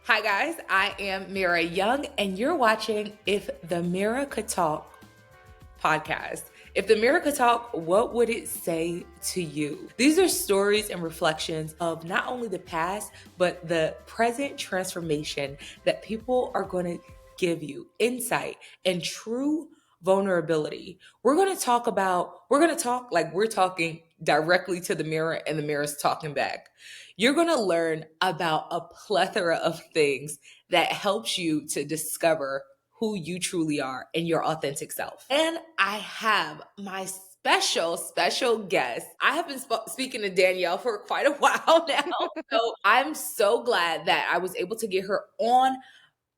Hi, guys. I am Mira Young, and you're watching If the Mirror Could Talk podcast. If the mirror could talk, what would it say to you? These are stories and reflections of not only the past, but the present transformation that people are going to give you insight and true vulnerability. We're going to talk like we're talking directly to the mirror and the mirror's talking back. You're going to learn about a plethora of things that helps you to discover who you truly are and your authentic self. And I have my special guest. I have been speaking to Danielle for quite a while now. So I'm so glad that I was able to get her on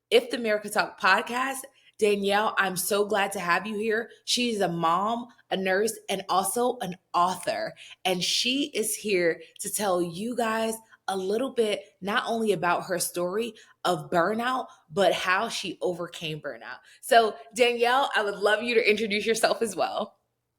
If the Mirror Could Talk podcast. Danielle, I'm so glad to have you here. She's a mom, a nurse, and also an author. And she is here to tell you guys a little bit, not only about her story of burnout, but how she overcame burnout. So, Danielle, I would love you to introduce yourself as well.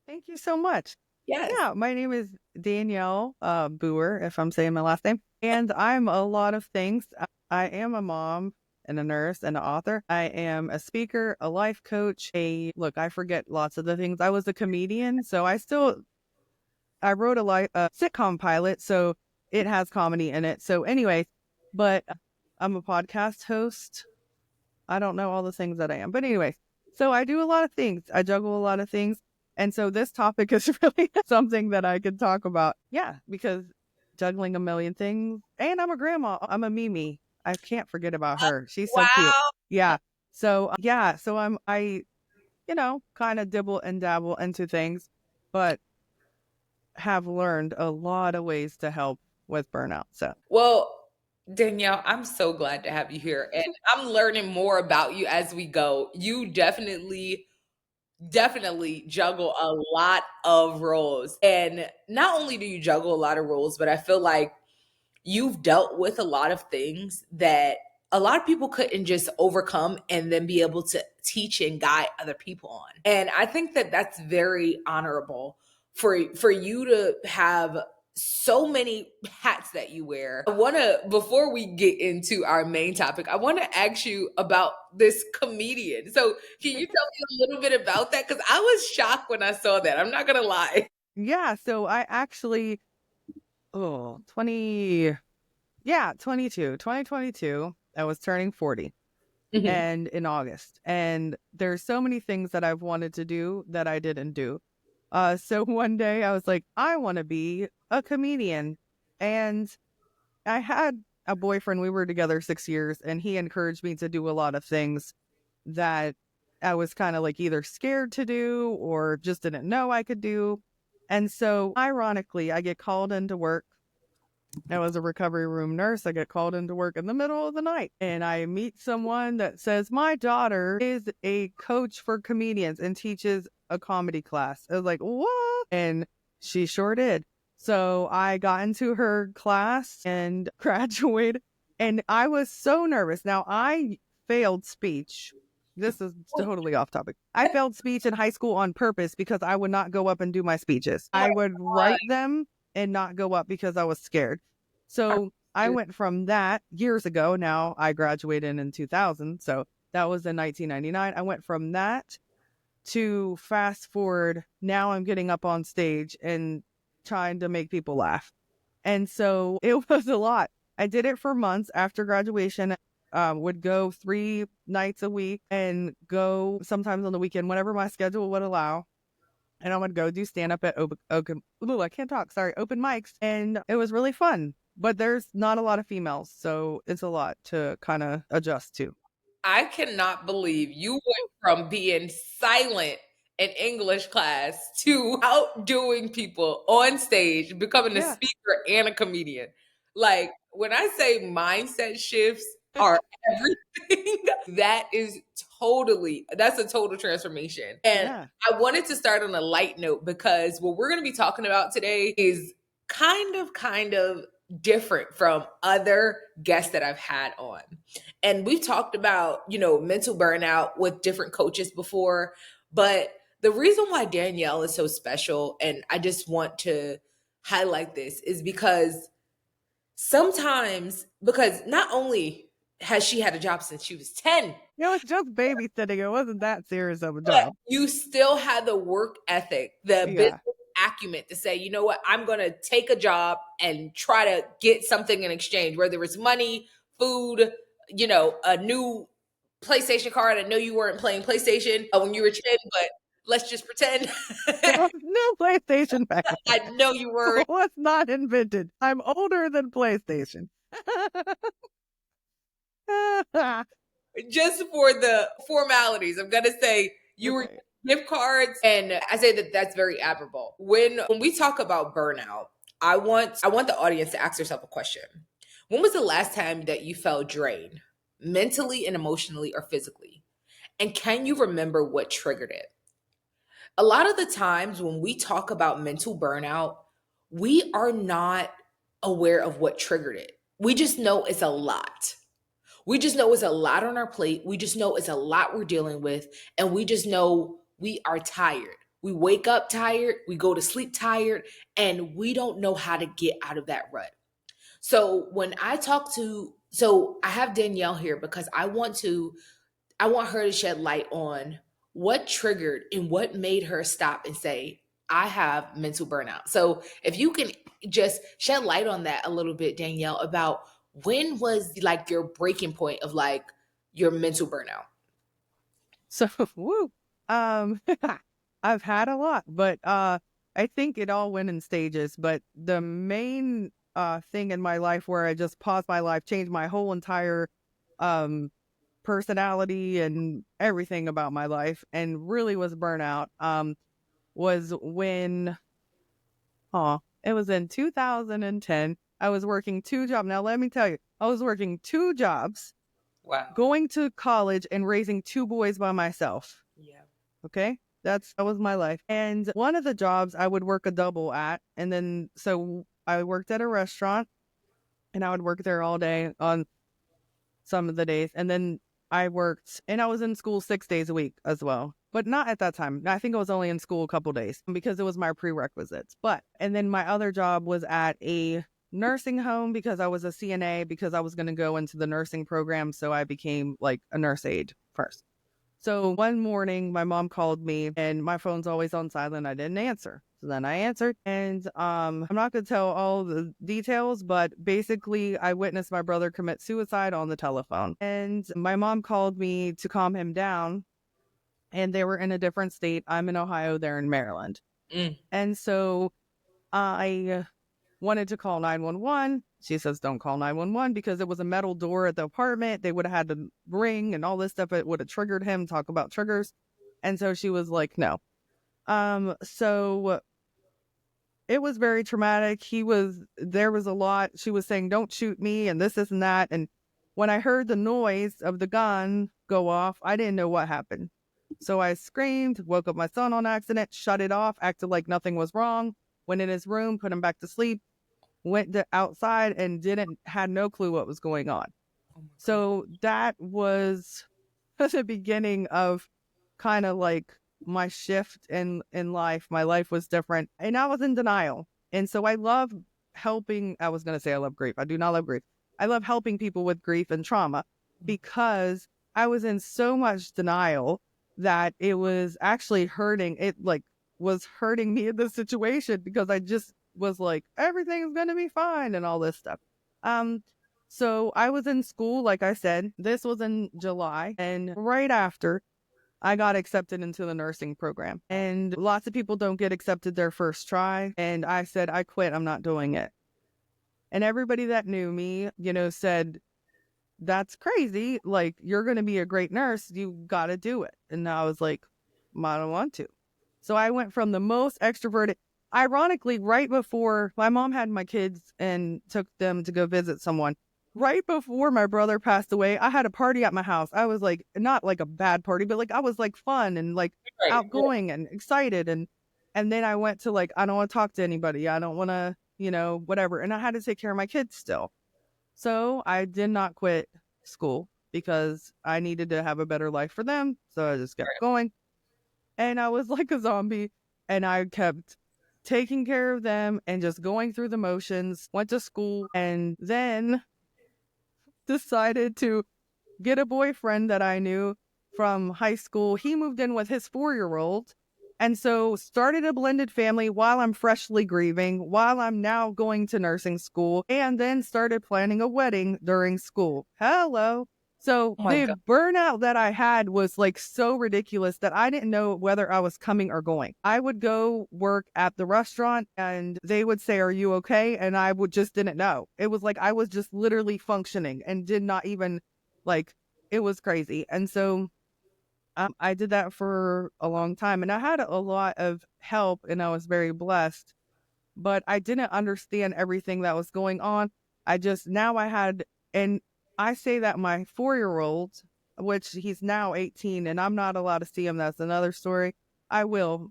Thank you so much. Yes. Yeah, my name is Danielle Boer, if I'm saying my last name. And I'm a lot of things. I am a mom and a nurse and an author. I am a speaker, a life coach, I forget lots of the things. I was a comedian, so I wrote a sitcom pilot, so it has comedy in it. So anyway, but I'm a podcast host. I don't know all the things that I am. But anyway, so I do a lot of things. I juggle a lot of things. And so this topic is really something that I could talk about. Yeah, because juggling a million things. And I'm a grandma. I'm a Mimi. I can't forget about her. She's so cute. Wow. Yeah. So I kind of dibble and dabble into things, but have learned a lot of ways to help with burnout. So, Well, Danielle, I'm so glad to have you here. And I'm learning more about you as we go. You definitely juggle a lot of roles. And not only do you juggle a lot of roles, but I feel like you've dealt with a lot of things that a lot of people couldn't just overcome and then be able to teach and guide other people on. And I think that that's very honorable for you to have so many hats that you wear. I want to, before we get into our main topic, I want to ask you about this comedian. So can you tell me a little bit about that? Because I was shocked when I saw that. I'm not going to lie. yeah. So I actually, 2022, I was turning 40 Mhm. and in August. And there's so many things that I've wanted to do that I didn't do. So one day I was like, I want to be a comedian. And I had a boyfriend. We were together 6 years, and he encouraged me to do a lot of things that I was kind of like either scared to do or just didn't know I could do. And so, ironically, I get called into work. I was a recovery room nurse. I get called into work in the middle of the night, and I meet someone that says, my daughter is a coach for comedians and teaches a comedy class. I was like, what? And she sure did. So I got into her class and graduated, and I was so nervous. Now, I failed speech. This is totally off topic. I failed speech in high school on purpose because I would not go up and do my speeches. I would write them and not go up because I was scared. So I went from that years ago. Now I graduated in 2000. So that was in 1999. I went from that to fast forward. Now I'm getting up on stage and trying to make people laugh. And so it was a lot. I did it for months after graduation. Would go 3 nights a week and go sometimes on the weekend, whenever my schedule would allow. And I would go do stand up at open mics. And it was really fun. But there's not a lot of females, so it's a lot to kind of adjust to. I cannot believe you went from being silent in English class to outdoing people on stage, becoming a Yeah. speaker and a comedian. Like when I say mindset shifts are everything, that's a total transformation. And Yeah. I wanted to start on a light note because what we're going to be talking about today is kind of different from other guests that I've had on. And we've talked about, mental burnout with different coaches before, but the reason why Danielle is so special, and I just want to highlight this, is because sometimes, because not only Has she had a job since she was 10? It was just babysitting. It wasn't that serious of a But job. you still had the work ethic, the business Yeah. acumen to say, you know what, I'm going to take a job and try to get something in exchange, whether it's money, food, a new PlayStation card. I know you weren't playing PlayStation when you were 10, but let's just pretend. There was no PlayStation back then. I know you were. Was not invented. I'm older than PlayStation. Just for the formalities, I'm going to say you were Right. gift cards, and I say that that's very admirable. When we talk about burnout, I want the audience to ask yourself a question. When was the last time that you felt drained, mentally and emotionally or physically? And can you remember what triggered it? A lot of the times when we talk about mental burnout, we are not aware of what triggered it. We just know it's a lot. We just know it's a lot on our plate. We just know it's a lot we're dealing with. And we just know we are tired. We wake up tired, we go to sleep tired, and we don't know how to get out of that rut. So I have Danielle here because I want her to shed light on what triggered and what made her stop and say, I have mental burnout. So if you can just shed light on that a little bit, Danielle, about when was like your breaking point of like your mental burnout? So, woo. Um, I've had a lot, but I think it all went in stages. But the main thing in my life where I just paused my life, changed my whole entire um personality and everything about my life, and really was burnout. Was when it was in 2010. I was working two jobs. Now let me tell you, I was working two jobs, Wow. going to college and raising two boys by myself. Yeah. Okay. That was my life. And one of the jobs I would work a double at. And then, so I worked at a restaurant and I would work there all day on some of the days. And then I worked and I was in school 6 days a week as well, but not at that time. I think I was only in school a couple days because it was my prerequisites. And then my other job was at a nursing home because I was a CNA because I was going to go into the nursing program. So I became like a nurse aide first. So one morning, my mom called me and my phone's always on silent. I didn't answer. So then I answered. And I'm not going to tell all the details, but basically, I witnessed my brother commit suicide on the telephone. And my mom called me to calm him down. And they were in a different state. I'm in Ohio, they're in Maryland. Mm. And so I wanted to call 911. She says, don't call 911 because it was a metal door at the apartment. They would have had to ring and all this stuff. It would have triggered him, talk about triggers. And so she was like, no. So it was very traumatic. There was a lot. She was saying, don't shoot me and this and that. And when I heard the noise of the gun go off, I didn't know what happened. So I screamed, woke up my son on accident, shut it off, acted like nothing was wrong, went in his room, put him back to sleep, went outside and had no clue what was going on. So that was the beginning of kind of like my shift in life. My life was different and I was in denial. And so I love helping. I was going to say I love grief. I do not love grief. I love helping people with grief and trauma because I was in so much denial that it was actually hurting. It like was hurting me in this situation because I just was like, everything's going to be fine and all this stuff. So I was in school, like I said, this was in July, and right after I got accepted into the nursing program. And lots of people don't get accepted their first try. And I said, I quit. I'm not doing it. And everybody that knew me, said, that's crazy. Like, you're going to be a great nurse. You got to do it. And I was like, I don't want to. So I went from the most extroverted, ironically, right before my mom had my kids and took them to go visit someone. Right before my brother passed away, I had a party at my house. I was like, not like a bad party, but like I was like fun and like outgoing and excited. And then I went to like, I don't want to talk to anybody. I don't want to, whatever. And I had to take care of my kids still. So I did not quit school because I needed to have a better life for them. So I just kept going. And I was like a zombie and I kept taking care of them and just going through the motions, went to school. And then decided to get a boyfriend that I knew from high school. He moved in with his 4-year-old. And so started a blended family while I'm freshly grieving, while I'm now going to nursing school, and then started planning a wedding during school. Hello. So Oh my the God. burnout that I had was like so ridiculous that I didn't know whether I was coming or going. I would go work at the restaurant and they would say, "Are you okay?" And I would just didn't know. It was like I was just literally functioning and did not even like, it was crazy. And so I did that for a long time and I had a lot of help and I was very blessed, but I didn't understand everything that was going on. I just, now I had, and I say that my 4-year-old, which he's now 18 and I'm not allowed to see him. That's another story. I will.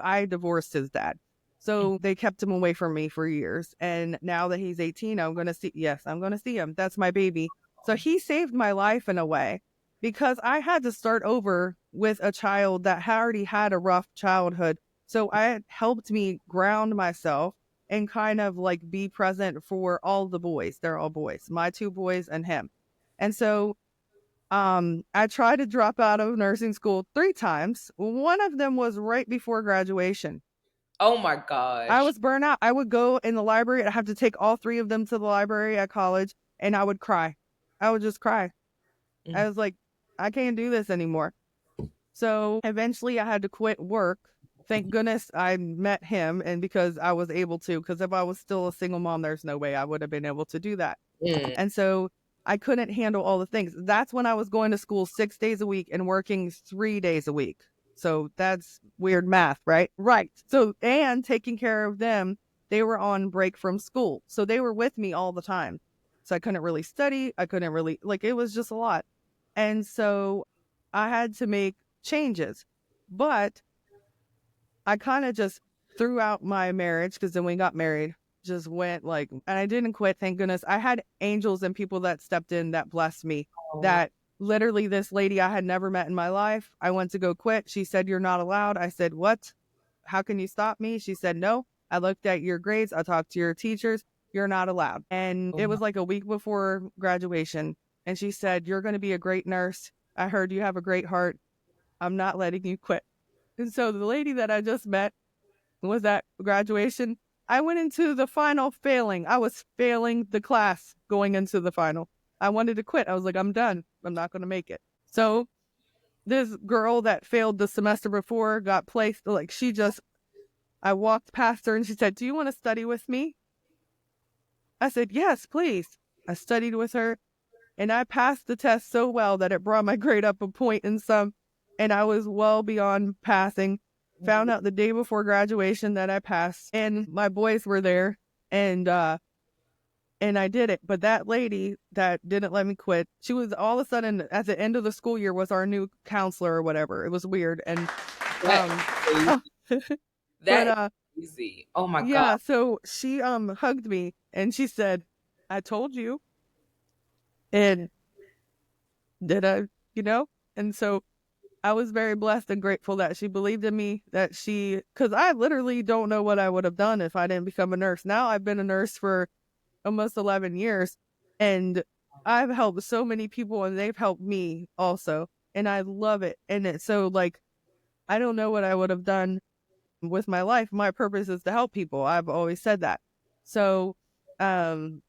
I divorced his dad. So they kept him away from me for years. And now that he's 18, I'm going to see, yes, I'm going to see him. That's my baby. So he saved my life in a way because I had to start over with a child that already had a rough childhood. So it helped me ground myself and kind of like be present for all the boys. They're all boys, my 2 boys and him. And so I tried to drop out of nursing school 3 times. One of them was right before graduation. Oh my I gosh. was burnt out. I would go in the library. I'd have to take all 3 of them to the library at college and I would cry. I would just cry. I Mm. was like, I can't do this anymore. So eventually I had to quit work. Thank goodness I met him. And because I was able to, because if I was still a single mom, there's no way I would have been able to do that. Mm. And so I couldn't handle all the things. That's when I was going to school 6 days a week and working 3 days a week. So that's weird math, right? Right. So, and taking care of them, they were on break from school. So they were with me all the time. So I couldn't really study. I couldn't really, like, it was just a lot. And so I had to make changes. But I kind of just threw out my marriage because then we got married, just went like, and I didn't quit. Thank goodness. I had angels and people that stepped in that blessed me. Oh, That literally this lady I had never met in my life, I went to go quit. She said, "You're not allowed." I said, "What? How can you stop me?" She said, "No. I looked at your grades. I talked to your teachers. You're not allowed." And oh it my. was like a week before graduation. And she said, "You're going to be a great nurse. I heard you have a great heart. I'm not letting you quit." And so the lady that I just met was at graduation. I went into the final failing. I was failing the class going into the final. I wanted to quit. I was like, I'm done. I'm not going to make it. So this girl that failed the semester before got placed. Like I walked past her and she said, "Do you want to study with me?" I said, "Yes, please." I studied with her and I passed the test so well that it brought my grade up a point in some, and I was well beyond passing. Found out the day before graduation that I passed, and my boys were there, and I did it. But that lady that didn't let me quit, she was all of a sudden at the end of the school year was our new counselor or whatever. It was weird, and That um, is crazy. but That is crazy. Oh my God. yeah. So she hugged me and she said, "I told you," and did I, you know, and so I was very blessed and grateful that she believed in me, because I literally don't know what I would have done if I didn't become a nurse. Now I've been a nurse for almost 11 years and I've helped so many people and they've helped me also. And I love it. And it's so like, I don't know what I would have done with my life. My purpose is to help people. I've always said that. So, um,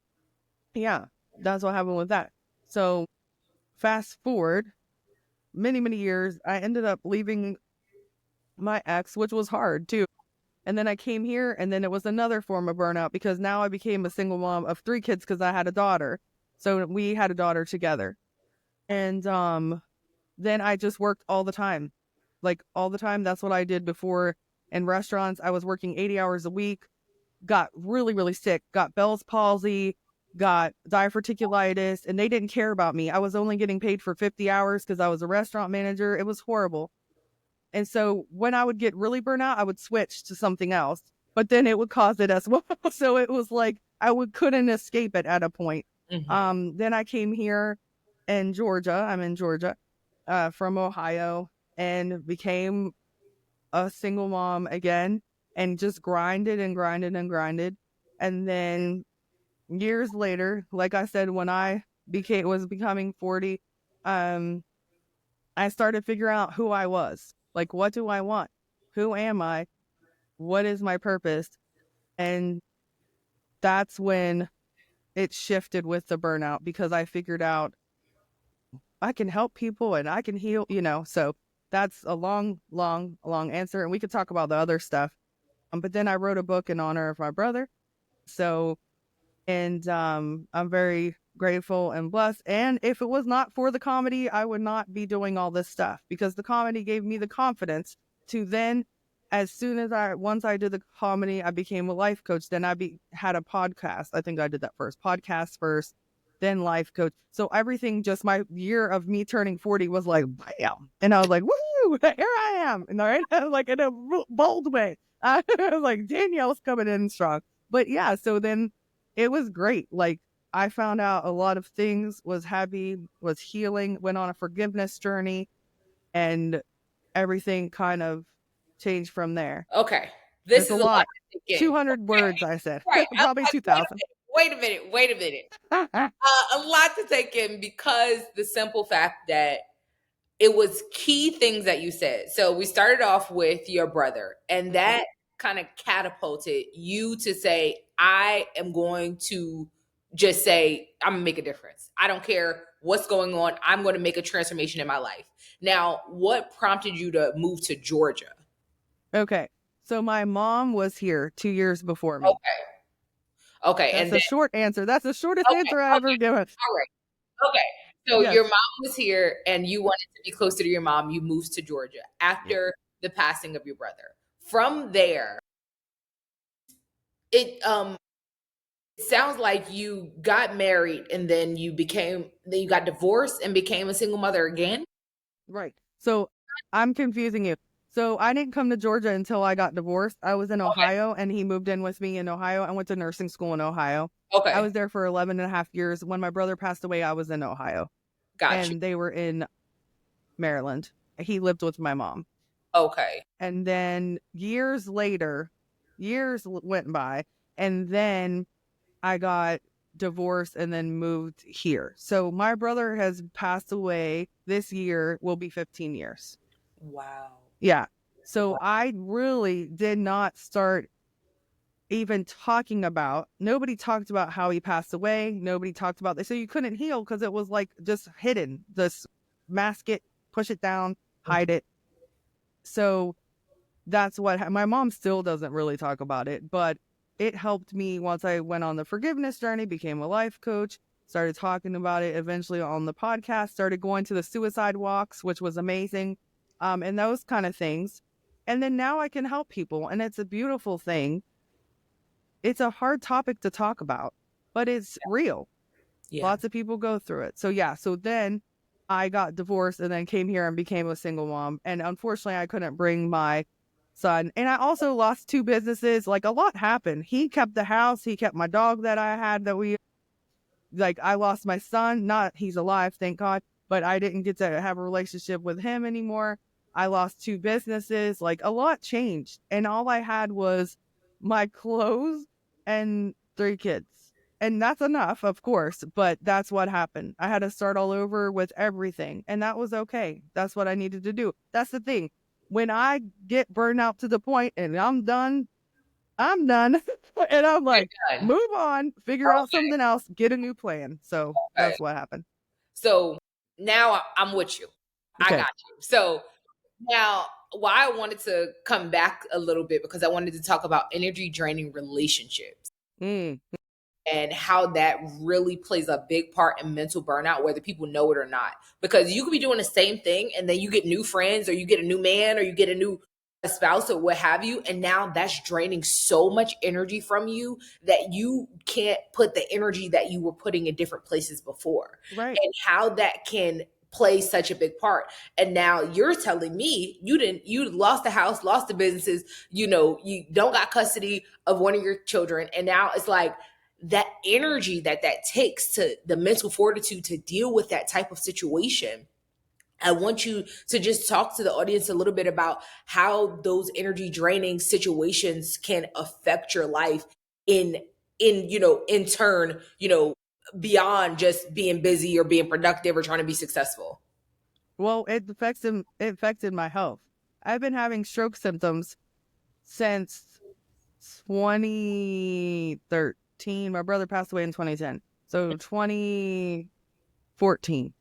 yeah, that's what happened with that. So fast forward many, many years, I ended up leaving my ex, which was hard too. And then I came here and then it was another form of burnout because now I became a single mom of 3 kids because I had a daughter. So we had a daughter together. And then I just worked all the time. Like all the time. That's what I did before in restaurants. I was working 80 hours a week, got really, really sick, got Bell's palsy, got diverticulitis, and they didn't care about me. I was only getting paid for 50 hours because I was a restaurant manager. It was horrible. And so when I would get really burnt out, I would switch to something else, but then it would cause it as well. So it was like couldn't escape it at a point. Mhm. Then I came here in Georgia. I'm in Georgia, from Ohio, and became a single mom again, and just grinded and grinded and grinded. And then years later, like I said, when I was becoming 40, I started figuring out who I was. Like, what do I want? Who am I? What is my purpose? And that's when it shifted with the burnout, because I figured out I can help people and I can heal, So that's a long answer. And we could talk about the other stuff. But then I wrote a book in honor of my brother. So, and I'm very grateful and blessed. And if it was not for the comedy, I would not be doing all this stuff, because the comedy gave me the confidence to then, once I did the comedy, I became a life coach. Then had a podcast. I think I did that first. Podcast first, then life coach. So everything, just my year of me turning 40 was like, bam. And I was like, woo, here I am. And all right, like in a bold way. I was like, Danielle's coming in strong. But yeah, so then it was great. Like, I found out a lot of things, was happy, was healing, went on a forgiveness journey, and everything kind of changed from there. Okay. This There's is a a lot lot. to take in. 200 words, I said. Right. Probably 2,000. Wait a minute. Wait a minute. A lot to take in, because the simple fact that it was key things that you said. So we started off with your brother, and that kind of catapulted you to say, I am going to just say, I'm gonna make a difference. I don't care what's going on. I'm going to make a transformation in my life. Now, what prompted you to move to Georgia? Okay. So my mom was here 2 years before me. Okay. Okay. That's a short answer. That's the shortest answer I ever given. All right. Okay. So Yes. your mom was here and you wanted to be closer to your mom. You moved to Georgia after the passing of your brother. From there, it sounds like you got married and then you got divorced and became a single mother again. Right. So I'm confusing you. So I didn't come to Georgia until I got divorced. I was in Ohio, and he moved in with me in Ohio. I went to nursing school in Ohio. Okay. I was there for 11 and a half years. When my brother passed away, I was in Ohio. Got you. And they were in Maryland. He lived with my mom. Okay. And then years went by, and then I got divorced and then moved here. So my brother has passed away. This year will be 15 years. Wow. Yeah. So I really did not start even talking about, nobody talked about how he passed away. Nobody talked about this. So you couldn't heal because it was like just hidden. Just mask it, push it down, hide it. So that's what my mom still doesn't really talk about it, but it helped me once I went on the forgiveness journey, became a life coach, started talking about it eventually on the podcast, started going to the suicide walks, which was amazing, and those kind of things. And then now I can help people, and it's a beautiful thing. It's a hard topic to talk about, but it's real. Yeah. Lots of people go through it. So yeah, so then I got divorced and then came here and became a single mom. And unfortunately, I couldn't bring my son. And I also lost 2 businesses. Like, a lot happened. He kept the house. He kept my dog that I had I lost my son. Not, he's alive, thank God. But I didn't get to have a relationship with him anymore. I lost 2 businesses. Like, a lot changed. And all I had was my clothes and 3 kids. And that's enough, of course, but that's what happened. I had to start all over with everything, and that was okay. That's what I needed to do. That's the thing. When I get burned out to the point and I'm done. And I'm like, move on, figure out something else, get a new plan. So that's what happened. So now I'm with you. Okay. I got you. So now, why I wanted to come back a little bit, because I wanted to talk about energy draining relationships. And how that really plays a big part in mental burnout, whether people know it or not. Because you could be doing the same thing and then you get new friends, or you get a new man, or you get a new spouse, or what have you. And now that's draining so much energy from you that you can't put the energy that you were putting in different places before. Right. And how that can play such a big part. And now you're telling me you lost the house, lost the businesses, you don't got custody of one of your children. And now it's like, that energy that takes, to the mental fortitude to deal with that type of situation. I want you to just talk to the audience a little bit about how those energy draining situations can affect your life in turn, beyond just being busy or being productive or trying to be successful? Well, it affected my health. I've been having stroke symptoms since 2013. My brother passed away in 2010. So 2014.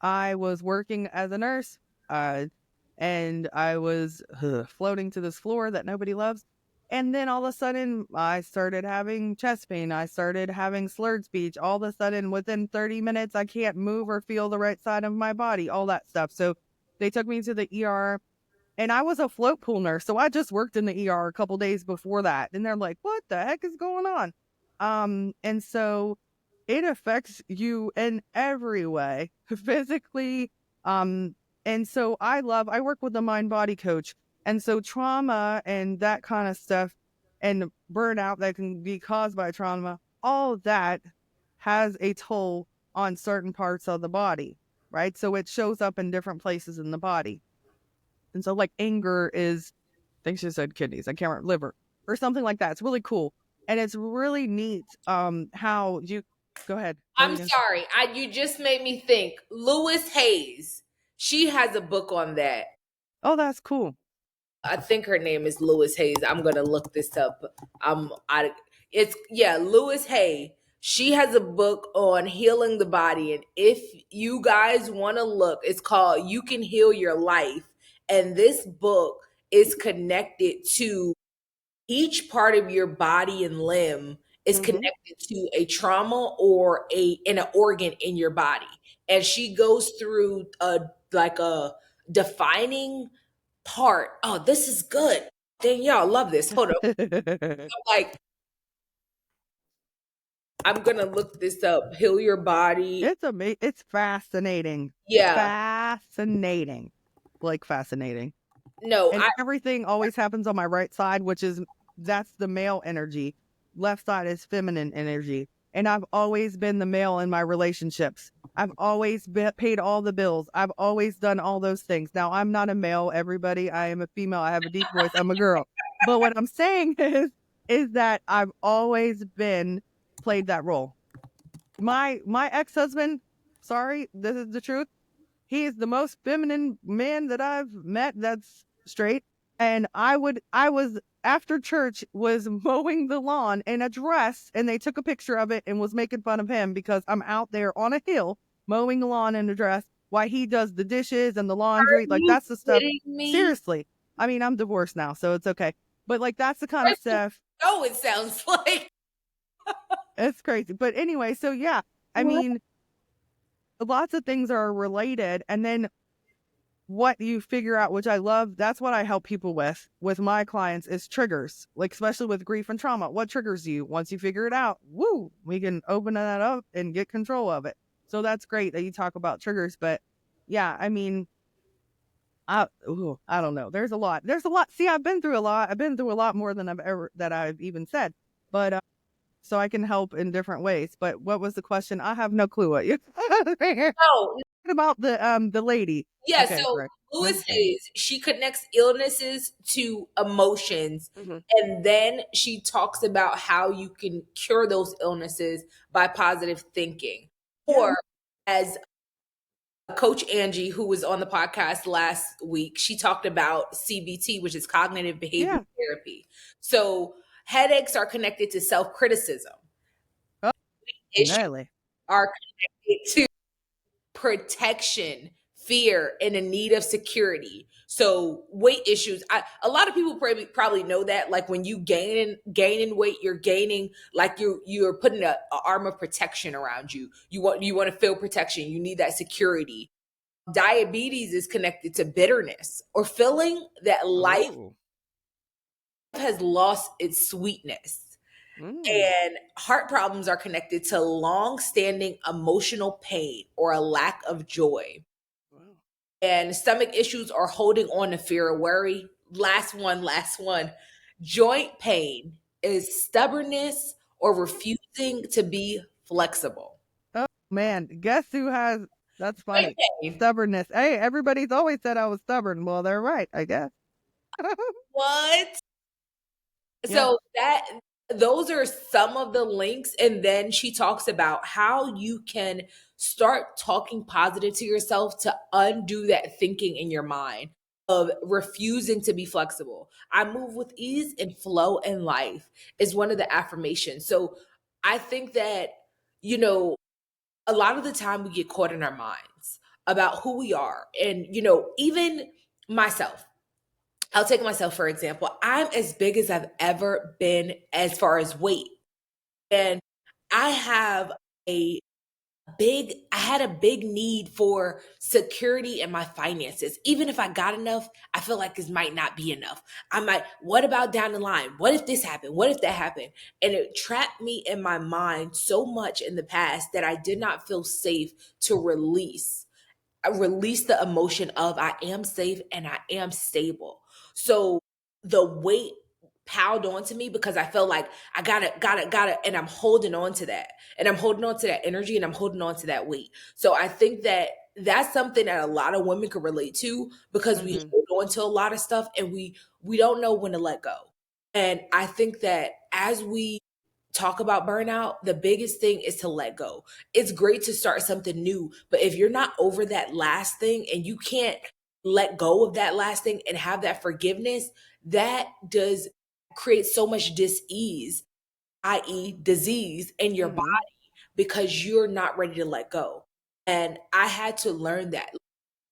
I was working as a nurse, and I was floating to this floor that nobody loves. And then all of a sudden, I started having chest pain. I started having slurred speech. All of a sudden, within 30 minutes, I can't move or feel the right side of my body, all that stuff. So they took me to the ER, and I was a float pool nurse. So I just worked in the ER a couple days before that. And they're like, what the heck is going on? And so it affects you in every way, physically. And so I work with a mind body coach. And so trauma and that kind of stuff and burnout that can be caused by trauma, all of that has a toll on certain parts of the body, right? So it shows up in different places in the body. And so like anger is, I think she said kidneys, I can't remember, liver or something like that. It's really cool. And it's really neat how you go ahead. What were I'm you gonna say? sorry. You just made me think. Lewis Hayes. She has a book on that. Oh, that's cool. I think her name is Lewis Hayes. I'm gonna look this up. I it's yeah, Lewis Hay. She has a book on healing the body, and if you guys want to look, it's called "You Can Heal Your Life." And this book is connected to each part of your body and limb is Mm-hmm. connected to a trauma or an organ in your body, and she goes through a defining part. Oh, this is good. Danielle, love this. Hold up. I'm like, I'm gonna look this up. Heal your body. It's amazing. It's fascinating. Yeah. Fascinating. Like fascinating. No, And I everything always happens on my right side, which is that's the male energy. Left side is feminine energy. And I've always been the male in my relationships. I've always paid all the bills. I've always done all those things. Now, I'm not a male, everybody. I am a female. I have a deep voice. I'm a girl. But what I'm saying is that I've always been played that role. My ex-husband, sorry, this is the truth. He is the most feminine man that I've met that's straight. And I was after church was mowing the lawn in a dress, and they took a picture of it and was making fun of him because I'm out there on a hill mowing the lawn in a dress while he does the dishes and the laundry. Like you that's the stuff. kidding me? Seriously. I mean, I'm divorced now, so it's okay. But like that's the kind of stuff. Oh, it sounds like. It's crazy. But anyway, so yeah, I mean, lots of things are related. And then what you figure out, which I love, that's what I help people with my clients is triggers, like especially with grief and trauma. What triggers you? Once you figure it out, woo, we can open that up and get control of it. So that's great that you talk about triggers. But yeah, I mean, I don't know. There's a lot. There's a lot. See, I've been through a lot. I've been through a lot more than I've even said. But so I can help in different ways. But what was the question? I have no clue what you No, about the lady. yeah, Okay, so right. Lewis Hayes, she connects illnesses to emotions, Mhm. and then she talks about how you can cure those illnesses by positive thinking. Yeah. Or as Coach Angie, who was on the podcast last week, she talked about CBT, which is cognitive behavior Yeah. therapy. So headaches are connected to self-criticism. Oh, Issues really? are connected to protection, fear, and a need of security. So weight issues, a lot of people probably know that. Like when you gaining weight, you're gaining like you're putting a arm of protection around you. You want to feel protection. You need that security. Diabetes is connected to bitterness or feeling that life Oh. has lost its sweetness. Mm. And heart problems are connected to long-standing emotional pain or a lack of joy. Wow. And stomach issues are holding on to fear or worry. Last one. Joint pain is stubbornness or refusing to be flexible. Oh man, guess who has that's Joint funny. pain. Stubbornness. Hey, everybody's always said I was stubborn. Well, they're right, I guess. What? Yeah. So that those are some of the links. And then she talks about how you can start talking positive to yourself to undo that thinking in your mind of refusing to be flexible. I move with ease and flow in life is one of the affirmations. So I think that, you know, a lot of the time we get caught in our minds about who we are. And, you know, even myself, I'll take myself for example. I'm as big as I've ever been as far as weight. And I have a I had a big need for security in my finances. Even if I got enough, I feel like this might not be enough. I might, what about down the line? What if this happened? What if that happened? And it trapped me in my mind so much in the past that I did not feel safe to release. I release the emotion of I am safe and I am stable. So the weight piled onto me because I felt like I got it, and I'm holding on to that. And I'm holding on to that energy and I'm holding on to that weight. So I think that that's something that a lot of women can relate to because we Mm-hmm. hold on to a lot of stuff and we don't know when to let go. And I think that as we talk about burnout, the biggest thing is to let go. It's great to start something new, but if you're not over that last thing and you can't let go of that last thing and have that forgiveness, that does create so much dis-ease, i.e., disease in your body Mm-hmm. because you're not ready to let go. And I had to learn that.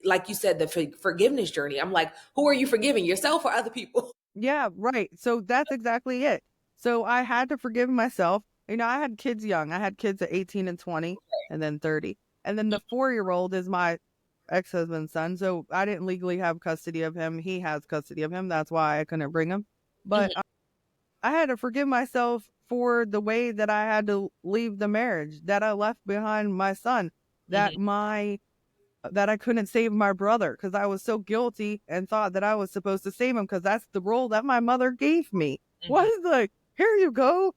Like you said, the forgiveness journey. I'm like, who are you forgiving, yourself or other people? Yeah, right. So that's exactly it. So I had to forgive myself. You know, I had kids young. I had kids at 18 and 20 and then 30. And then the 4-year-old is my ex-husband's son. So I didn't legally have custody of him. He has custody of him. That's why I couldn't bring him. But Mhm, I had to forgive myself for the way that I had to leave the marriage, that I left behind my son, mhm, that I couldn't save my brother because I was so guilty and thought that I was supposed to save him because that's the role that my mother gave me. mhm, Was like, here you go.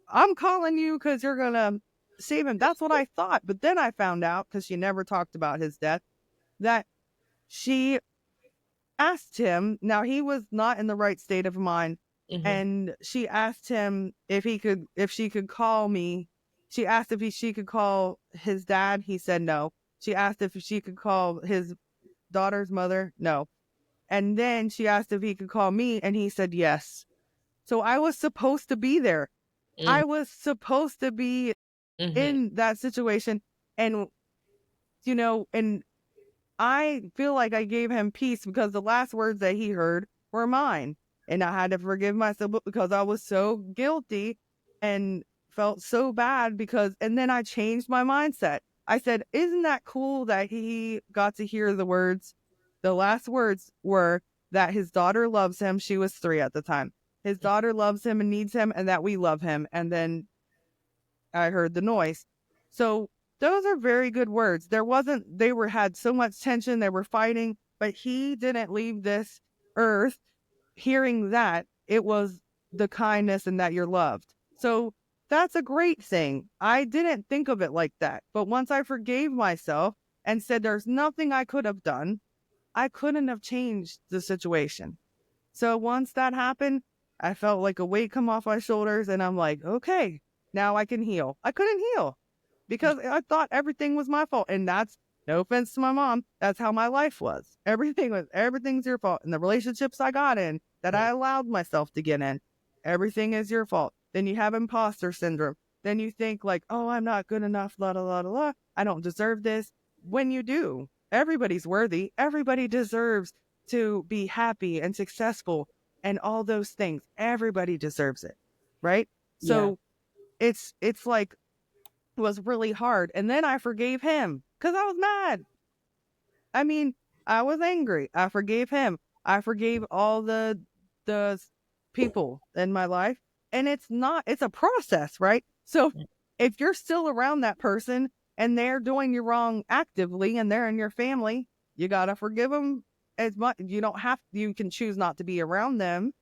I'm calling you because you're going to save him. That's what I thought. But then I found out because she never talked about his death that she asked him, now he was not in the right state of mind. mhm, And she asked him if she could call me. She asked if she could call his dad. He said no. She asked if she could call his daughter's mother? No. And then she asked if he could call me, and he said yes. So I was supposed to be there. mhm, I was supposed to be mhm, in that situation. And, and I feel like I gave him peace because the last words that he heard were mine. And I had to forgive myself because I was so guilty and felt so bad and then I changed my mindset. I said, isn't that cool that he got to hear the words? The last words were that his daughter loves him. She was 3 at the time. His daughter loves him and needs him, and that we love him. And then I heard the noise. So those are very good words. They had so much tension, they were fighting, but he didn't leave this earth hearing that. It was the kindness and that you're loved. So that's a great thing. I didn't think of it like that. But once I forgave myself and said there's nothing I could have done, I couldn't have changed the situation. So once that happened, I felt like a weight come off my shoulders and I'm like, okay, now I can heal. I couldn't heal because I thought everything was my fault. And that's no offense to my mom. That's how my life was. Everything's your fault. And the relationships I got in that I allowed myself to get in, everything is your fault. Then you have imposter syndrome. Then you think like, oh, I'm not good enough, la la la la. I don't deserve this. When you do, everybody's worthy. Everybody deserves to be happy and successful and all those things. Everybody deserves it, right? yeah, So it's like it was really hard. And then I forgave him because I was mad. I mean, I was angry. I forgave him. I forgave all the people in my life. And it's a process, right? So if you're still around that person and they're doing you wrong actively and they're in your family, you got to forgive them as much. You can choose not to be around them.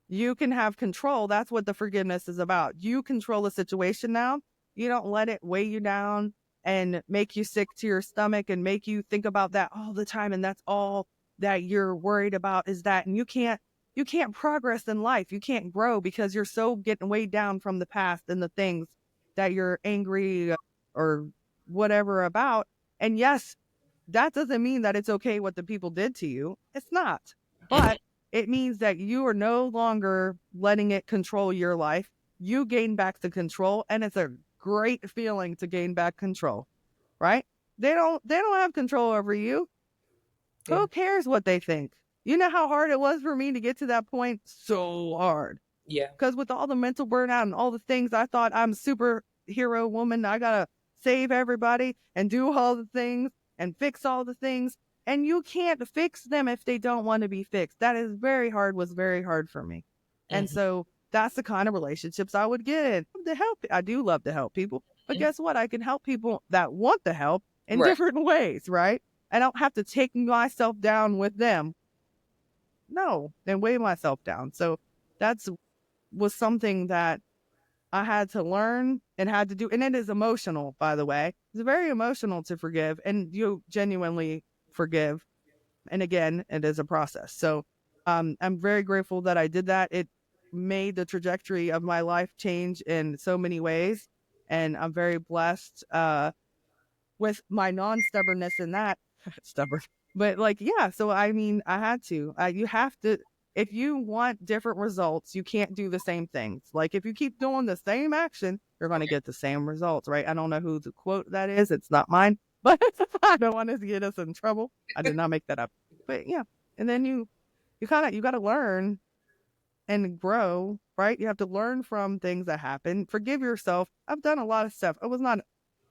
You can have control. That's what the forgiveness is about. You control the situation now. You don't let it weigh you down and make you sick to your stomach and make you think about that all the time. And that's all that you're worried about is that. And you can't. you can't progress in life. You can't grow because you're so getting weighed down from the past and the things that you're angry or whatever about. And yes, that doesn't mean that it's okay what the people did to you. It's not. Mhm. But it means that you are no longer letting it control your life. You gain back the control, and it's a great feeling to gain back control, right? They don't have control over you. Yeah. Who cares what they think? You know how hard it was for me to get to that point? So hard. Yeah. Because with all the mental burnout and all the things, I thought I'm a superhero woman. I gotta save everybody and do all the things and fix all the things. And you can't fix them if they don't want to be fixed. That is very hard, was very hard for me. And Mhm. so that's the kind of relationships I would get in. To help, I do love to help people. But Mhm. guess what? I can help people that want the help in Right. different ways, right? I don't have to take myself down with them. No, and weigh myself down. So that's was something that I had to learn and had to do. And it is emotional, by the way. It's very emotional to forgive and you genuinely forgive. And again, it is a process. So I'm very grateful that I did that. It made the trajectory of my life change in so many ways. And I'm very blessed with my non-stubbornness in that. Stubborn. But like, yeah, so I mean, I had to. You have to, if you want different results, you can't do the same things. Like if you keep doing the same action, you're going to get the same results, right? I don't know who the quote that is. It's not mine, but I don't want to get us in trouble. I did not make that up. But yeah, and then you got to learn and grow, right? You have to learn from things that happen. Forgive yourself. I've done a lot of stuff. I was not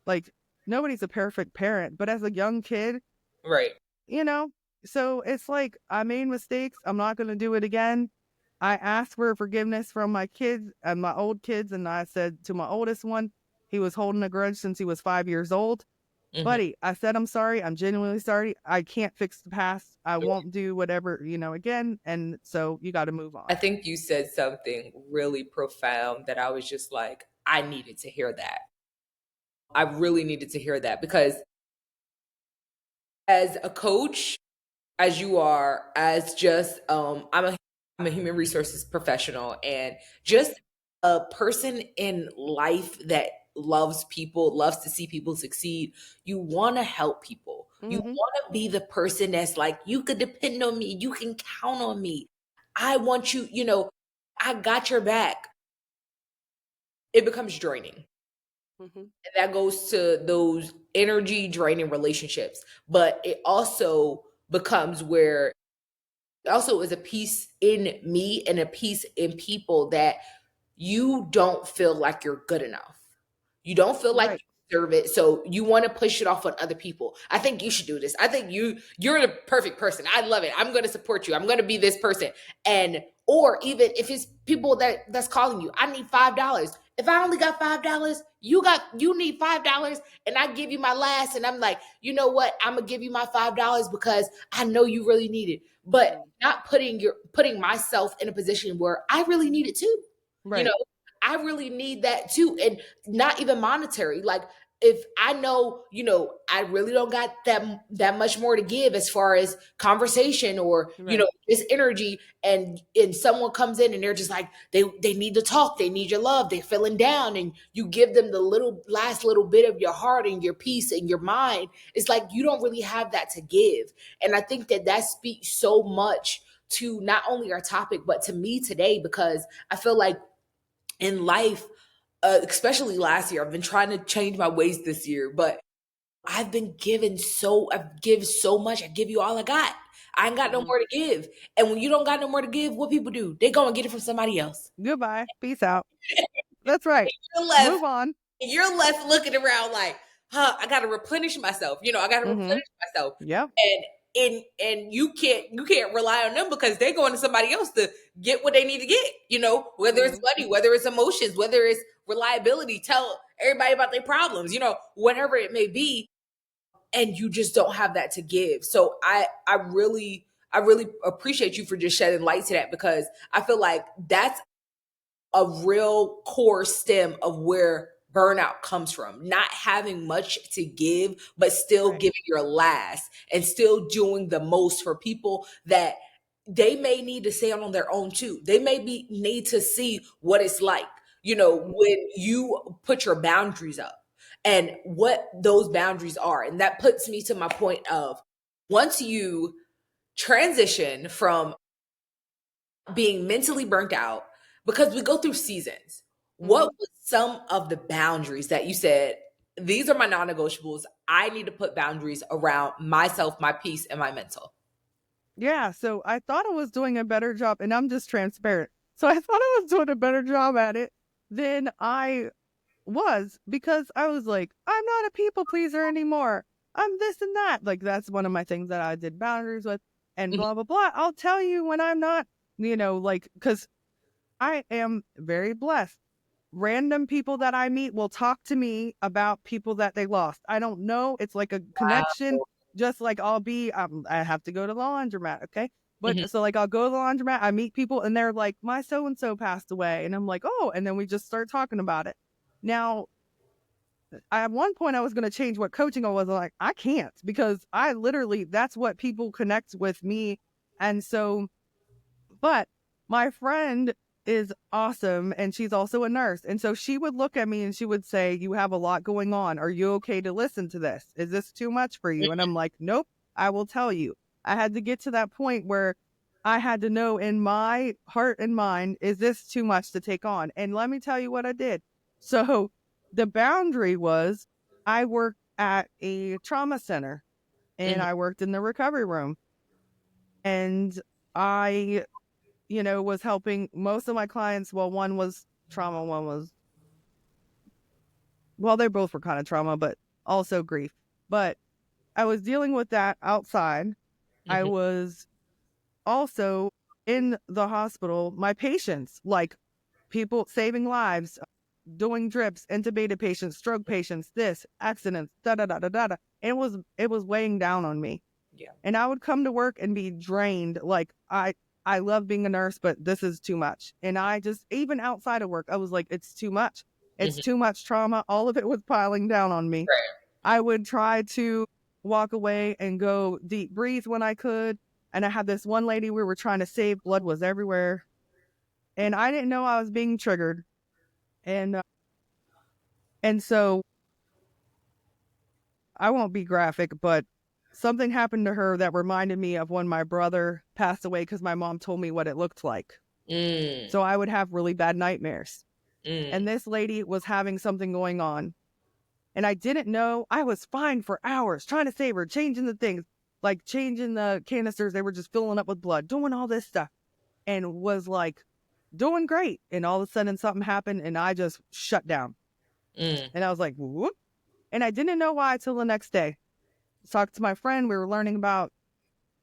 like nobody's a perfect parent, but as a young kid, Right. you know, so it's like I made mistakes. I'm not going to do it again. I asked for forgiveness from my kids and my old kids, and I said to my oldest one, he was holding a grudge since he was 5 years old. Mhm. Buddy, I said, I'm sorry. I'm genuinely sorry. I can't fix the past. I won't do whatever, again. And so you got to move I on. think you said something really profound that I was just like, I needed to hear that. I really needed to hear that because as a coach, as you are, as just I'm a human resources professional and just a person in life that loves people, loves to see people succeed. You want to help people. You Hmm. want to be the person that's like, you could depend on me, you can count on me. I want you, I got your back. It becomes draining. Hmm. And that goes to those energy draining relationships. But it also becomes where also is a piece in me and a piece in people that you don't feel like you're good enough. You don't feel like Right. you deserve it. So you want to push it off on other people. I think you should do this. I think you're the perfect person. I love it. I'm going to support you. I'm going to be this person. And or even if it's people that's calling you, I need $5. If I only got $5, you need $5 and I give you my last and I'm like, you know what? I'm going to give you my $5 because I know you really need it. But Mm. not putting myself in a position where I really need it too. You know, Right. I really need that too. And not even monetary. Like if I know, I really don't got that much more to give as far as conversation or, Right. this energy and someone comes in and they're just like they need to talk, they need your love, they're feeling down and you give them the last little bit of your heart and your peace and your mind. It's like you don't really have that to give. And I think that speaks so much to not only our topic but to me today because I feel like in life, especially last year, I've been trying to change my ways this year, but I've give so much. I give you all I got. I ain't got no Hmm. more to give. And when you don't got no more to give, what people do? They go and get it from somebody else. Goodbye. Peace out. That's right. You're left, Move on. you're left looking around like, I gotta replenish myself. I gotta Hmm. replenish myself. Yep. And you can't rely on them because they're going to somebody else to get what they need to get, whether it's Hmm. money, whether it's emotions, whether it's reliability, tell everybody about their problems, whatever it may be, and you just don't have that to give. So I really appreciate you for just shedding light to that because I feel like that's a real core stem of where burnout comes from. Not having much to give, but still Right. giving your last and still doing the most for people that they may need to stay on their own too. They may need to see what it's like, when you put your boundaries up and what those boundaries are. And that puts me to my point of, once you transition from being mentally burnt out, because we go through seasons, what Mhm. was some of the boundaries that you said, these are my non-negotiables? I need to put boundaries around myself, my peace, and my mental. Yeah, so I thought I was doing a better job, and I'm just transparent. So I thought I was doing a better job at it than I was, because I was like, I'm not a people pleaser anymore. I'm this and that. Like, that's one of my things that I did boundaries with, and Mhm. blah, blah, blah. I'll tell you when I'm not, like, because I am very blessed. Random people that I meet will talk to me about people that they lost. I don't know. It's like a connection. Wow. Just like I have to go to the laundromat. Okay. Mhm. But so like I'll go to the laundromat, I meet people and they're like, my so and so passed away. And I'm like, oh, and then we just start talking about it. Now, at one point I was going to change what coaching I was like, I can't, because I literally, that's what people connect with me. And so, but my friend is awesome and she's also a nurse. And so she would look at me and she would say, you have a lot going on. Are you okay to listen to this? Is this too much for you? And I'm like, nope, I will tell you. I had to get to that point where I had to know in my heart and mind, is this too much to take on? And let me tell you what I did. So the boundary was, I worked at a trauma center and Mhm. I worked in the recovery room. And I was helping most of my clients. Well, one was trauma, one was, well, they both were kind of trauma, but also grief. But I was dealing with that outside. I Mhm. was also in the hospital, my patients, like people saving lives, doing drips, intubated patients, stroke patients, this, accidents, da da da da da. Da. It was weighing down on me. Yeah. And I would come to work and be drained. Like I love being a nurse, but this is too much. And I just, even outside of work, I was like, it's too much. It's Mhm. too much trauma. All of it was piling down on me. Right. I would try to walk away and go deep breathe when I could. And I had this one lady we were trying to save, blood was everywhere. And I didn't know I was being triggered. And so I won't be graphic, but something happened to her that reminded me of when my brother passed away, because my mom told me what it looked like. Mm. So I would have really bad nightmares. Mm. And this lady was having something going on. And I didn't know. I was fine for hours trying to save her, changing the things, like changing the canisters. They were just filling up with blood, doing all this stuff, and was like doing great. And all of a sudden something happened and I just shut down. Mm. And I was like, whoop. And I didn't know why till the next day. Talked to my friend. We were learning about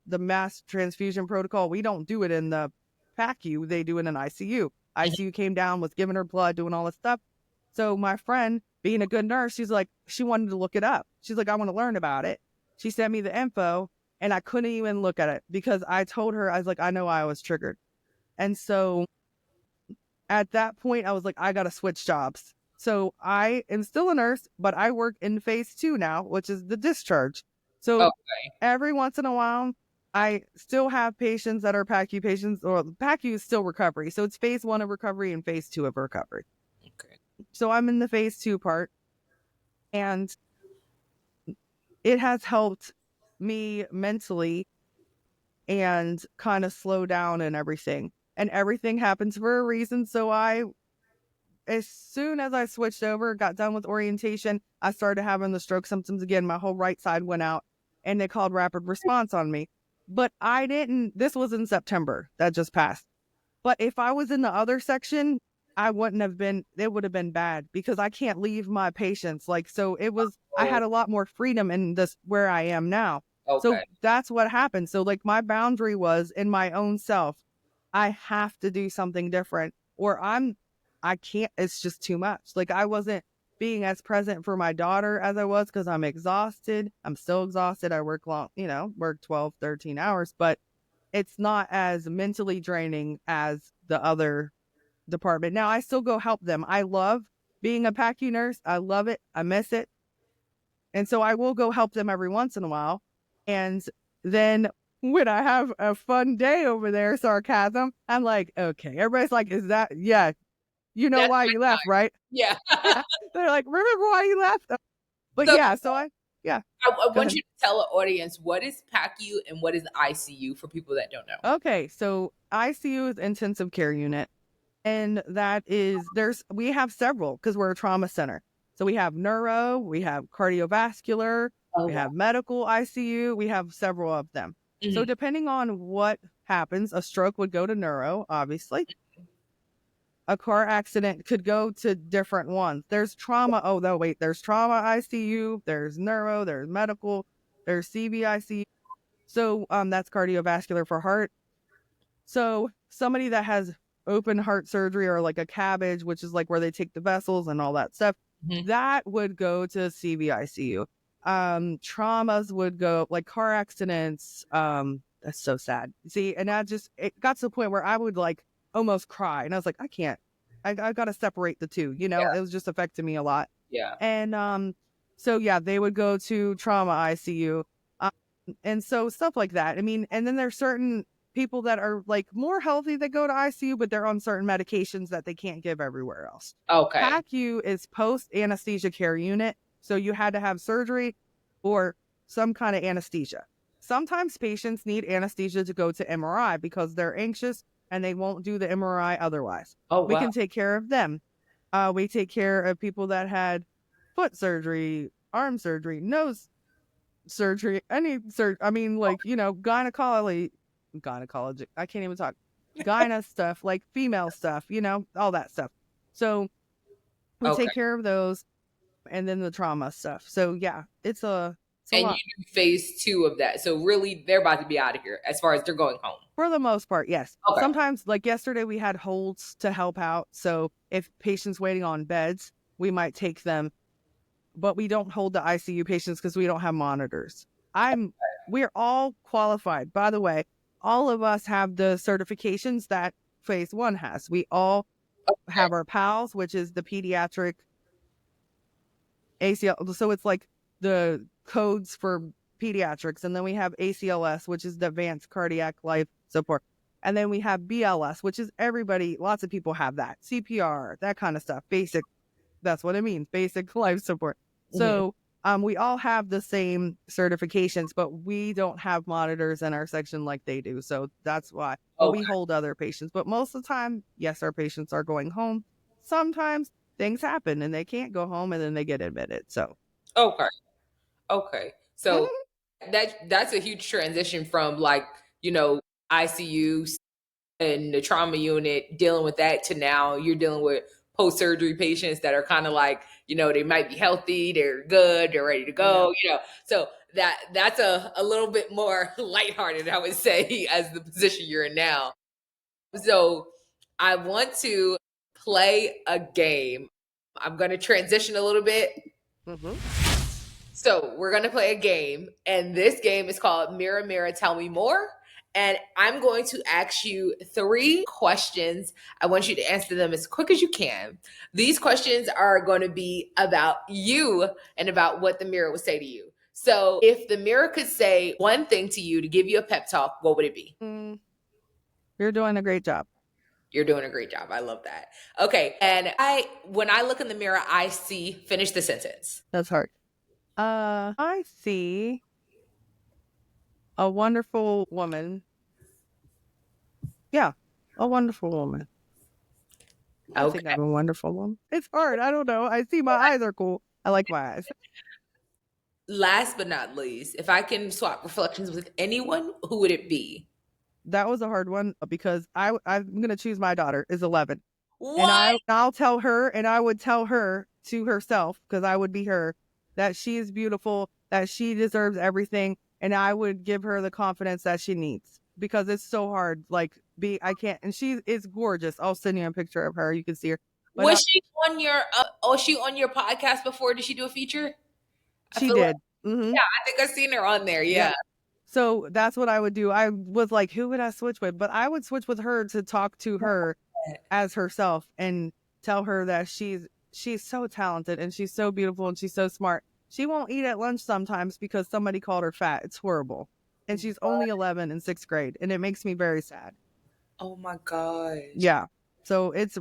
the mass transfusion protocol. We don't do it in the PACU. They do it in ICU. Mhm. ICU came down, was giving her blood, doing all this stuff. So my friend, being a good nurse, she's like, she wanted to look it up. She's like, I want to learn about it. She sent me the info and I couldn't even look at it because I told her, I was like, I know I was triggered. And so at that point, I was like, I got to switch jobs. So I am still a nurse, but I work in phase 2 now, which is the discharge. So Okay. every once in a while, I still have patients that are PACU patients, or PACU is still recovery. So it's phase 1 of recovery and phase 2 of recovery. Okay. So I'm in the phase 2 part, and it has helped me mentally and kind of slow down and everything. And everything happens for a reason. So as soon as I switched over, got done with orientation, I started having the stroke symptoms again. My whole right side went out and they called rapid response on me. But I didn't, this was in September that just passed. But if I was in the other section, I wouldn't have been, it would have been bad because I can't leave my patients. Like, so it was, I Oh, had a lot more freedom in this where I am now. okay. So that's what happened. So, like, my boundary was in my own self. I have to do something different or I can't, it's just too much. Like, I wasn't being as present for my daughter as I was because I'm exhausted. I'm still exhausted. I work long, work 12, 13 hours, but it's not as mentally draining as the other department. Now, I still go help them. I love being a PACU nurse. I love it. I miss it. And so I will go help them every once in a while. And then when I have a fun day over there, sarcasm, I'm like, okay. Everybody's like, is that, yeah, you know That's why you left, right? yeah. Yeah. They're like, remember why you left? But So yeah, yeah, I go want ahead. you to tell the audience what is PACU and what is ICU for people that don't know. Okay, so ICU is intensive care unit. And that is, we have several because we're a trauma center. So we have neuro, we have cardiovascular, Oh we wow. have medical ICU, we have several of them. So Mhm. depending on what happens, a stroke would go to neuro, obviously. A car accident could go to different ones. There's trauma. Oh, no, wait. There's trauma ICU, there's neuro, there's medical, there's CVICU. So that's cardiovascular for heart. So somebody that has open heart surgery or like a cabbage, which is like where they take the vessels and all that stuff, Mhm. that would go to CVICU. Traumas would go like car accidents. That's so sad. See, and it got to the point where I would like almost cry, and I was like, I can't. I got to separate the two. You know, Yeah. it was just affecting me a lot. Yeah. And so yeah, they would go to trauma ICU. Um, and so stuff like that. I mean, and then there's certain people that are like more healthy that go to ICU, but they're on certain medications that they can't give everywhere else. Okay. PACU is post anesthesia care unit. So you had to have surgery or some kind of anesthesia. Sometimes patients need anesthesia to go to MRI because they're anxious and they won't do the MRI otherwise. Oh We wow. can take care of them. We take care of people that had foot surgery, arm surgery, nose surgery, any surgery. I mean, like, you know, gynecology. I can't even talk. Gyna stuff, like female stuff, you know, all that stuff. So we Okay. take care of those and then the trauma stuff. So yeah, it's a And you lot. do phase two of that. So really they're about to be out of here as far as they're going home. For the most part, yes. Okay. Sometimes, like yesterday, we had holds to help out. So if patients waiting on beds, we might take them, but we don't hold the ICU patients because we don't have monitors. We're all qualified. By the way, all of us have the certifications that phase one has. We all Okay. have our PALS, which is the pediatric ACL. So it's like the codes for pediatrics. And then we have ACLS, which is the advanced cardiac life support. And then we have BLS, which is everybody, lots of people have that. CPR, that kind of stuff. Basic, that's what it means, basic life support. Mhm. So we all have the same certifications, but we don't have monitors in our section like they do. So that's why. But we Okay. hold other patients. But most of the time, yes, our patients are going home. Sometimes things happen and they can't go home and then they get admitted. So Okay. Okay. So mhm. that's a huge transition from like, you know, ICU and the trauma unit dealing with that to now you're dealing with post surgery patients that are kind of like, you know, they might be healthy, they're good, they're ready to Yeah. go, you know. So that's a little bit more lighthearted, I would say, as the position you're in now. So I want to play a game. I'm going to transition a little bit. Hmm. So we're going to play a game, and this game is called Mirror, Mirror, Tell Me More. And I'm going to ask you three questions. I want you to answer them as quick as you can. These questions are going to be about you and about what the mirror would say to you. So if the mirror could say one thing to you to give you a pep talk, what would it be? Mm, you're doing a great job. You're doing a great job. I love that. Okay. And when I look in the mirror, I see, finish the sentence. That's hard. I see a wonderful woman. Yeah, a wonderful woman. I think Okay. I'm a wonderful woman. It's hard. I don't know. I see my eyes are cool. I like my eyes. Last but not least, if I can swap reflections with anyone, who would it be? That was a hard one because I'm gonna choose my daughter is 11, and What? I'll tell her, and I would tell her to herself because I would be her that she is beautiful, that she deserves everything, and I would give her the confidence that she needs because it's so hard. Like I can't, and she is gorgeous. I'll send you a picture of her. You can see her, but Was she on your was she on your podcast before? Did she do a feature? I she feel like did. Mm-hmm. yeah, I think I've seen her on there. Yep. Yeah. So that's what I would do. I was like, who would I switch with? But I would switch with her to talk to her as herself and tell her that she's so talented and she's so beautiful and she's so smart. She won't eat at lunch sometimes because somebody called her fat. It's horrible. and she's only 11 in 6th grade, and it makes me very sad. Oh my gosh. Yeah. So it's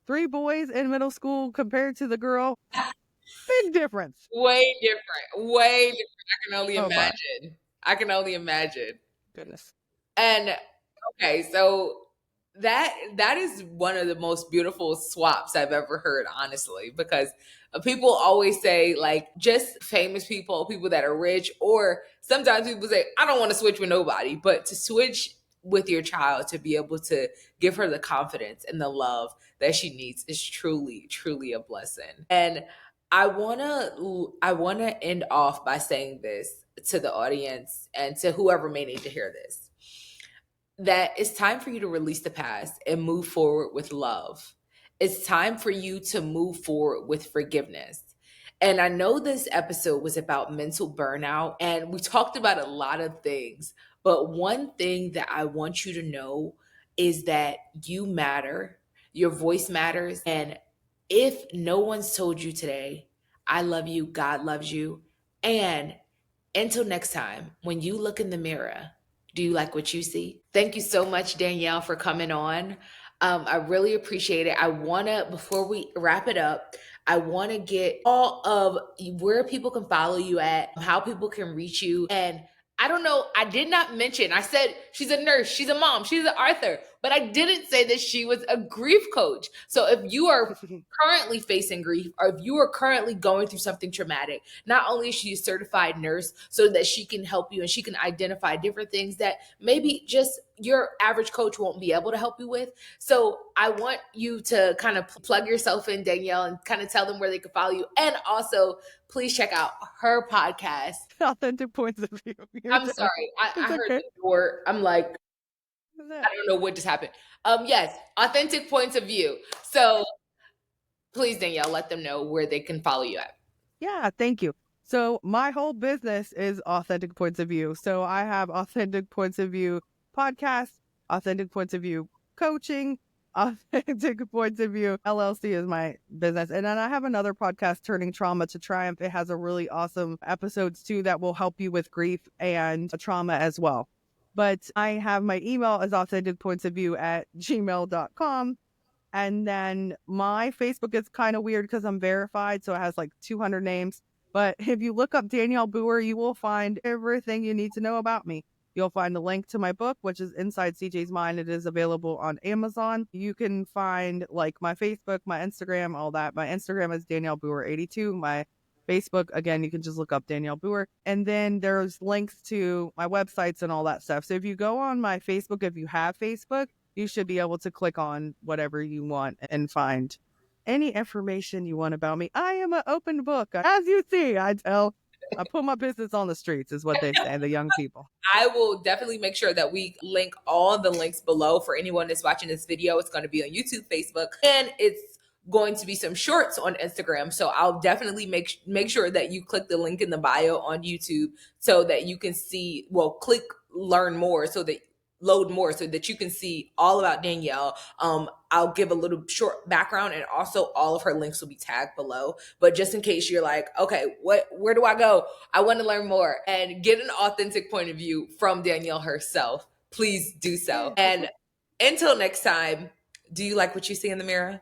3 boys in middle school compared to the girl. Big difference. Way different. Way different. I can only Oh my imagine. I can only imagine. goodness. And okay, so that is one of the most beautiful swaps I've ever heard, honestly, because people always say like just famous people that are rich, or sometimes people say I don't want to switch with nobody, but to switch with your child to be able to give her the confidence and the love that she needs is truly truly a blessing. And I want to end off by saying this to the audience and to whoever may need to hear this, that it's time for you to release the past and move forward with love. It's time for you to move forward with forgiveness. And I know this episode was about mental burnout, and we talked about a lot of things. But one thing that I want you to know is that you matter, your voice matters. And if no one's told you today, I love you, God loves you. And until next time, when you look in the mirror, do you like what you see? Thank you so much, Danielle, for coming on. I really appreciate it. I want to, before we wrap it up, I want to get all of where people can follow you at, how people can reach you. And I don't know, I did not mention, I said she's a nurse, she's a mom, she's an author, but I didn't say that she was a grief coach. So if you are currently facing grief, or if you are currently going through something traumatic, not only is she a certified nurse so that she can help you and she can identify different things that maybe just your average coach won't be able to help you with. So I want you to kind of plug yourself in, Danielle, and kind of tell them where they can follow you. And also, please check out her podcast. Authentic points of view. I'm sorry. I heard okay. the door. I'm like, I don't know what just happened. Yes, authentic points of view. So please, Danielle, let them know where they can follow you at. Yeah, thank you. So my whole business is Authentic Points of View. So I have Authentic Points of View podcast, Authentic Points of View coaching, Authentic Points of View LLC is my business. And then I have another podcast, Turning Trauma to Triumph. It has a really awesome episodes too that will help you with grief and trauma as well. But I have my email as authenticpointsofview@gmail.com. And then my Facebook is kind of weird because I'm verified. So it has like 200 names. But if you look up Danielle Boer, you will find everything you need to know about me. You'll find a link to my book, which is Inside CJ's Mind. It is available on Amazon. You can find like my Facebook, my Instagram, all that. My Instagram is Danielle Boer 82. My Facebook, again, you can just look up Danielle Boer. And then there's links to my websites and all that stuff. So if you go on my Facebook, if you have Facebook, you should be able to click on whatever you want and find any information you want about me. I am an open book. As you see, I put my business on the streets, is what they say, the young people. I will definitely make sure that we link all the links below for anyone that's watching this video. It's going to be on YouTube, Facebook, and it's going to be some shorts on Instagram. So I'll definitely make sure that you click the link in the bio on YouTube so that you can see, click learn more so that load more so that you can see all about Danielle. I'll give a little short background, and also all of her links will be tagged below. But just in case you're like, okay, where do I go? I want to learn more and get an authentic point of view from Danielle herself. Please do so. And until next time, do you like what you see in the mirror?